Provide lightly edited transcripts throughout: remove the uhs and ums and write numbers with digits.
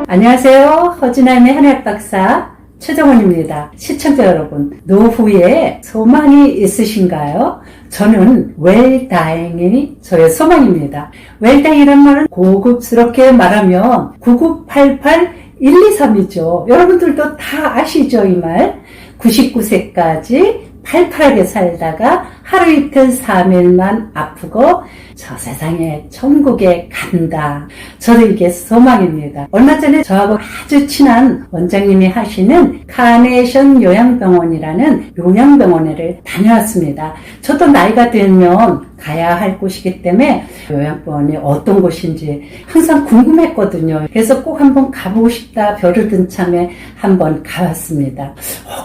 안녕하세요. 허진아임의 한의학박사 최정원입니다. 시청자 여러분, 노후에 소망이 있으신가요? 저는 웰다잉이 저의 소망입니다. 웰다잉이란 말은 고급스럽게 말하면 9988-123이죠. 여러분들도 다 아시죠, 이 말? 99세까지 팔팔하게 살다가 하루 이틀 3일만 아프고 저 세상에 천국에 간다. 저도 이게 소망입니다. 얼마 전에 저하고 아주 친한 원장님이 하시는 카네이션 요양병원이라는 요양병원을 다녀왔습니다. 저도 나이가 들면 가야 할 곳이기 때문에 요양병원이 어떤 곳인지 항상 궁금했거든요. 그래서 꼭 한번 가보고 싶다 벼를 든 참에 한번 가봤습니다.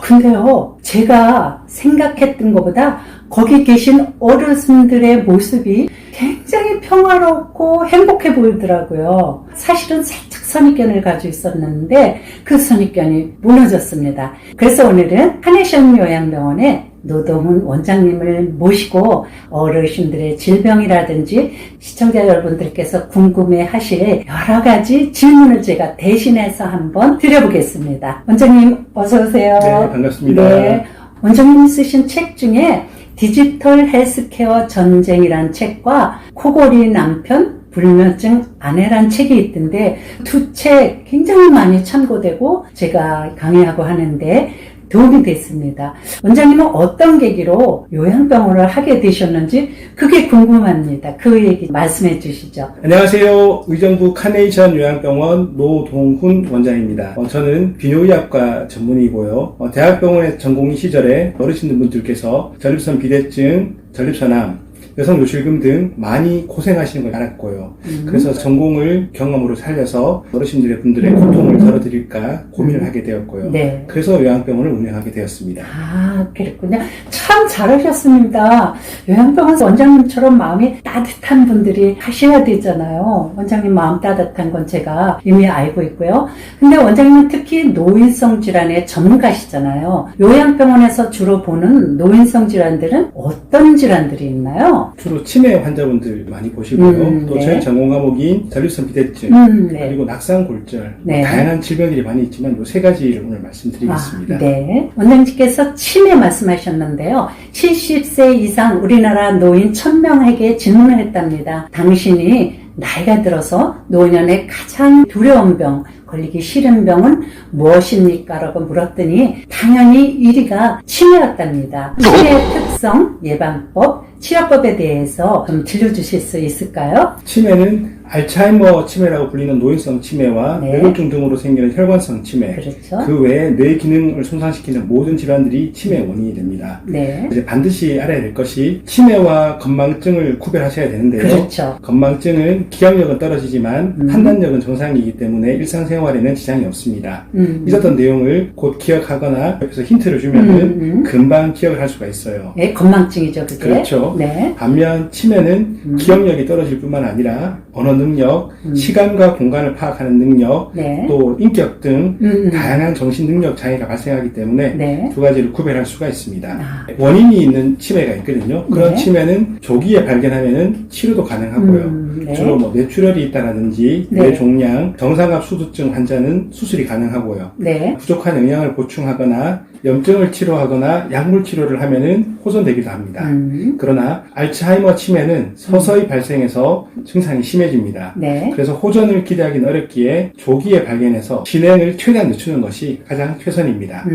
근데요, 제가 생각했던 것보다 거기 계신 어르신들의 모습이 굉장히 평화롭고 행복해 보이더라고요. 사실은 살짝 선입견을 가지고 있었는데 그 선입견이 무너졌습니다. 그래서 오늘은 카네이션 요양병원에 노동훈 원장님을 모시고 어르신들의 질병이라든지 시청자 여러분들께서 궁금해 하실 여러 가지 질문을 제가 대신해서 한번 드려보겠습니다. 원장님 어서 오세요. 네, 반갑습니다. 네, 원장님이 쓰신 책 중에 디지털 헬스케어 전쟁이란 책과 코골이 남편 불면증 아내란 책이 있던데 두 책 굉장히 많이 참고되고 제가 강의하고 하는데 도움이 됐습니다. 원장님은 어떤 계기로 요양병원을 하게 되셨는지 그게 궁금합니다. 그 얘기 말씀해 주시죠. 안녕하세요. 의정부 카네이션 요양병원 노동훈 원장입니다. 저는 비뇨의학과 전문의고요. 대학병원에 전공의 시절에 어르신분들께서 전립선 비대증, 전립선암, 여성 요실금 등 많이 고생하시는 걸 알았고요. 그래서 전공을 경험으로 살려서 어르신들의 고통을 덜어드릴까 고민을 하게 되었고요. 네. 그래서 요양병원을 운영하게 되었습니다. 아, 그랬군요. 참 잘하셨습니다. 요양병원 원장님처럼 마음이 따뜻한 분들이 하셔야 되잖아요. 원장님 마음 따뜻한 건 제가 이미 알고 있고요. 근데 원장님은 특히 노인성 질환의 전문가시잖아요. 요양병원에서 주로 보는 노인성 질환들은 어떤 질환들이 있나요? 주로 치매 환자분들 많이 보시고요. 또 네. 저희 전공 과목인 전립선 비대증, 네. 그리고 낙상골절, 네. 다양한 질병들이 많이 있지만 이 세 가지를 오늘 말씀드리겠습니다. 네. 원장님께서 치매 말씀하셨는데요. 70세 이상 우리나라 노인 1000명에게 질문을 했답니다. 당신이 나이가 들어서 노년에 가장 두려운 병, 걸리기 싫은 병은 무엇입니까? 라고 물었더니 당연히 1위가 치매였답니다. 치매의 특성, 예방법, 치료법에 대해서 좀 들려주실 수 있을까요? 치매는 알츠하이머 치매라고 불리는 노인성 치매와 네. 뇌졸중 등으로 생기는 혈관성 치매, 그렇죠. 그 외에 뇌 기능을 손상시키는 모든 질환들이 치매의 원인이 됩니다. 네. 이제 반드시 알아야 될 것이 치매와 건망증을 구별하셔야 되는데요. 그렇죠. 건망증은 기억력은 떨어지지만 판단력은 정상이기 때문에 일상생활에는 지장이 없습니다. 있었던 내용을 곧 기억하거나 옆에서 힌트를 주면은 금방 기억을 할 수가 있어요. 네, 건망증이죠, 그게. 그렇죠. 네. 반면 치매는 기억력이 떨어질 뿐만 아니라 언어 능력, 시간과 공간을 파악하는 능력, 네. 또 인격 등 다양한 정신 능력 장애가 발생하기 때문에 네. 두 가지를 구별할 수가 있습니다. 원인이 있는 치매가 있거든요. 그런 네. 치매는 조기에 발견하면은 치료도 가능하고요. 네. 주로 뇌출혈이 있다라든지 네. 뇌종양, 정상갑 수두증 환자는 수술이 가능하고요. 네. 부족한 영양을 보충하거나 염증을 치료하거나 약물 치료를 하면은 호전되기도 합니다. 그러나 알츠하이머 치매는 서서히 발생해서 증상이 심해집니다. 네. 그래서 호전을 기대하기는 어렵기에 조기에 발견해서 진행을 최대한 늦추는 것이 가장 최선입니다.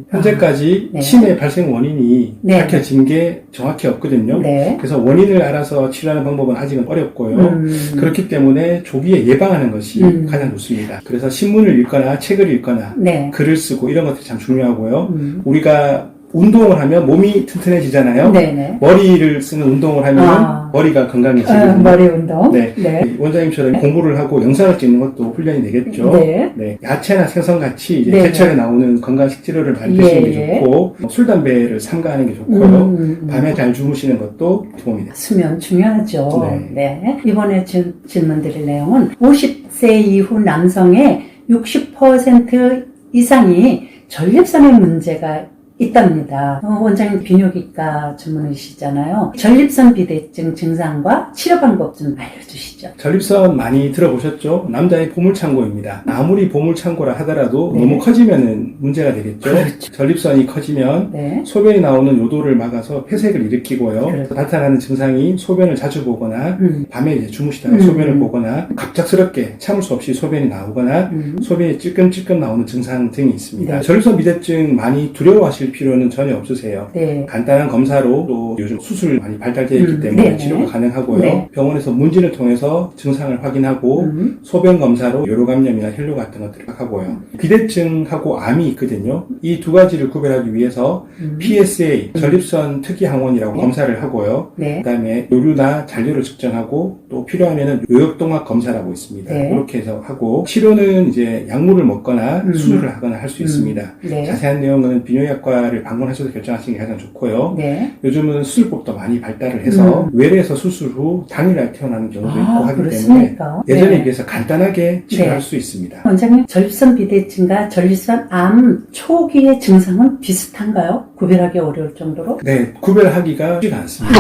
현재까지 네. 치매 발생 원인이 네. 밝혀진 게 정확히 없거든요. 네. 그래서 원인을 알아서 치료하는 방법은 아직은 어렵고요. 그렇기 때문에 조기에 예방하는 것이 가장 좋습니다. 그래서 신문을 읽거나 책을 읽거나 네. 글을 쓰고 이런 것들이 참 중요하고요. 우리가 운동을 하면 몸이 튼튼해지잖아요. 네네. 머리를 쓰는 운동을 하면 머리가 건강해지거든요. 머리 운동. 네. 네. 원장님처럼 공부를 하고 영상을 찍는 것도 훈련이 되겠죠. 네. 야채나 생선같이 이제 네. 제철에 나오는 건강 식재료를 많이 드시는 게 좋고, 술, 담배를 삼가하는 게 좋고요. 밤에 잘 주무시는 것도 도움이 됩니다. 수면 중요하죠. 네. 네. 이번에 질문 드릴 내용은 50세 이후 남성의 60% 이상이 전립선의 문제가 있답니다. 원장님 비뇨기과 전문의시잖아요. 전립선 비대증 증상과 치료 방법 좀 알려주시죠. 전립선 많이 들어보셨죠? 남자의 보물창고입니다. 아무리 보물창고라 하더라도 네. 너무 커지면은 문제가 되겠죠? 그렇죠. 전립선이 커지면 네. 소변이 나오는 요도를 막아서 폐색을 일으키고요. 그렇죠. 나타나는 증상이 소변을 자주 보거나 밤에 이제 주무시다가 음. 소변을 보거나 갑작스럽게 참을 수 없이 소변이 나오거나 소변이 찔끔찔끔 나오는 증상 등이 있습니다. 네. 전립선 비대증 많이 두려워하실 필요는 전혀 없으세요. 네. 간단한 검사로 또 요즘 수술 많이 발달되어 있기 때문에 네네. 치료가 가능하고요. 네. 병원에서 문진을 통해서 증상을 확인하고 소변 검사로 요로감염이나 혈뇨 같은 것들을 하고요. 비대증하고 암이 있거든요. 이 두 가지를 구별하기 위해서 PSA, 전립선 특이 항원이라고 검사를 하고요. 네. 그다음에 요류나 잔류를 측정하고 또 필요하면은 요역동학 검사라고 있습니다. 네. 이렇게 해서 하고 치료는 이제 약물을 먹거나 수술을 하거나 할 수 있습니다. 네. 자세한 내용은 비뇨기과를 방문하셔서 결정하시는 게 가장 좋고요. 네. 요즘은 수술법도 많이 발달을 해서 외래에서 수술 후 당일날 태어나는 경우도 있고 하기 그렇습니까? 때문에 예전에 네. 비해서 간단하게 치료할 네. 수 있습니다. 원장님, 전립선 비대증과 전립선 암 초기의 증상은 비슷한가요? 구별하기 어려울 정도로? 네, 구별하기가 쉽지가 않습니다.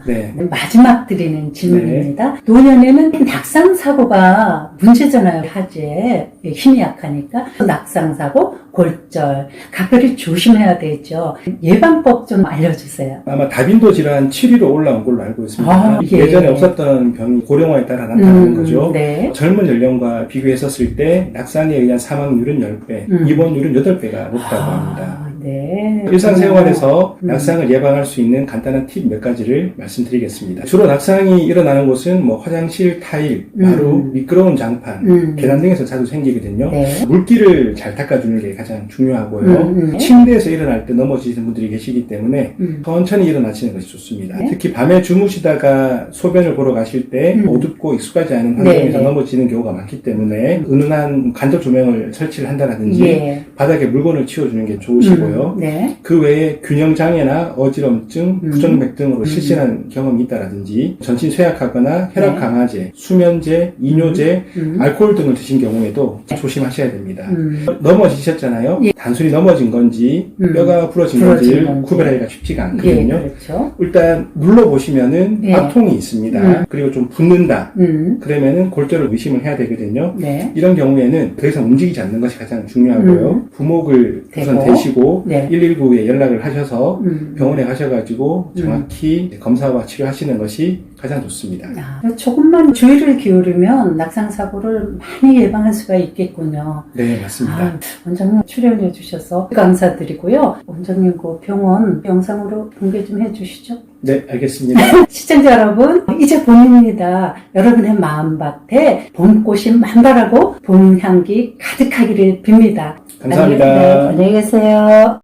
네. 마지막 드리는 질문입니다. 노년에는 낙상사고가 문제잖아요. 하지에 힘이 약하니까. 낙상사고, 골절, 각별히 조심해야 되죠. 예방법 좀 알려주세요. 아마 다빈도 질환 7위로 올라온 걸로 알고 있습니다. 아, 예. 예전에 없었던 병이 고령화에 따라 나타나는 거죠. 네. 젊은 연령과 비교했었을 때 낙상에 의한 사망률은 10배, 입원율은 8배가 높다고 합니다. 네. 일상생활에서 낙상을 예방할 수 있는 간단한 팁 몇 가지를 말씀드리겠습니다. 주로 낙상이 일어나는 곳은 뭐 화장실 타일, 마루, 미끄러운 장판, 계단 등에서 자주 생기거든요. 네. 물기를 잘 닦아주는 게 가장 중요하고요. 침대에서 일어날 때 넘어지시는 분들이 계시기 때문에 천천히 일어나시는 것이 좋습니다. 네. 특히 밤에 주무시다가 소변을 보러 가실 때 어둡고 익숙하지 않은 환경에서 네. 넘어지는 경우가 많기 때문에 은은한 간접 조명을 설치를 한다든지 예. 바닥에 물건을 치워주는 게 좋으시고요. 네. 그 외에 균형장애나 어지럼증, 부정맥 등으로 실신한 경험이 있다라든지 전신 쇠약하거나 혈압 네. 강화제, 수면제, 이뇨제, 알코올 등을 드신 경우에도 조심하셔야 됩니다. 넘어지셨잖아요. 예. 단순히 넘어진 건지 뼈가 부러진 건지를 건지. 구별하기가 쉽지가 예, 않거든요. 그렇죠. 일단 눌러보시면은 예. 압통이 있습니다. 그리고 좀 붓는다. 그러면은 골절을 의심을 해야 되거든요. 네. 이런 경우에는 더 이상 움직이지 않는 것이 가장 중요하고요. 부목을 우선 대고. 대시고 네. 119에 연락을 하셔서 병원에 가셔가지고 정확히 검사와 치료하시는 것이 가장 좋습니다. 조금만 주의를 기울이면 낙상사고를 많이 예방할 수가 있겠군요. 네, 맞습니다. 원장님 출연해 주셔서 감사드리고요. 원장님 그 병원 영상으로 공개 좀 해주시죠. 네, 알겠습니다. 시청자 여러분, 이제 봄입니다. 여러분의 마음밭에 봄꽃이 만발하고 봄 향기 가득하기를 빕니다. 감사합니다. 네, 안녕히 계세요.